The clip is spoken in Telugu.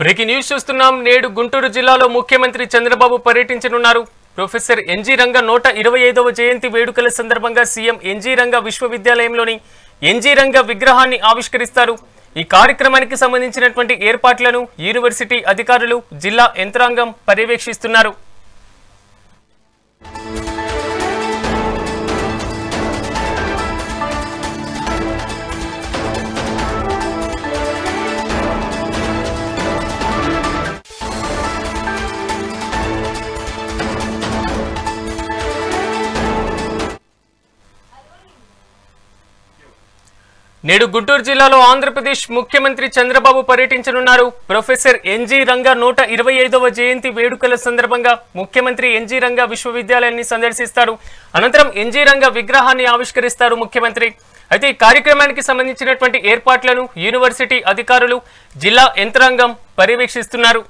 బ్రేకింగ్ న్యూస్ చూస్తున్నాం. నేడు గుంటూరు జిల్లాలో ముఖ్యమంత్రి చంద్రబాబు పర్యటించనున్నారు. ప్రొఫెసర్ ఎన్జీ రంగా 125వ జయంతి వేడుకల సందర్భంగా సీఎం ఎన్జీ రంగా విశ్వవిద్యాలయంలోని ఎన్జీ రంగా విగ్రహాన్ని ఆవిష్కరిస్తారు. ఈ కార్యక్రమానికి సంబంధించినటువంటి ఏర్పాట్లను యూనివర్సిటీ అధికారులు, జిల్లా యంత్రాంగం పర్యవేక్షిస్తున్నారు. నేడు గుంటూరు జిల్లాలో ఆంధ్రప్రదేశ్ ముఖ్యమంత్రి చంద్రబాబు పర్యటించనున్నారు. ప్రొఫెసర్ ఎన్జీ రంగా 125వ జయంతి వేడుకల సందర్భంగా ముఖ్యమంత్రి ఎన్జీ రంగా విశ్వవిద్యాలయాన్ని సందర్శిస్తారు. అనంతరం ఎన్జీ రంగా విగ్రహాన్ని ఆవిష్కరిస్తారు ముఖ్యమంత్రి. అయితే ఈ కార్యక్రమానికి సంబంధించినటువంటి ఏర్పాట్లను యూనివర్సిటీ అధికారులు, జిల్లా యంత్రాంగం పర్యవేక్షిస్తున్నారు.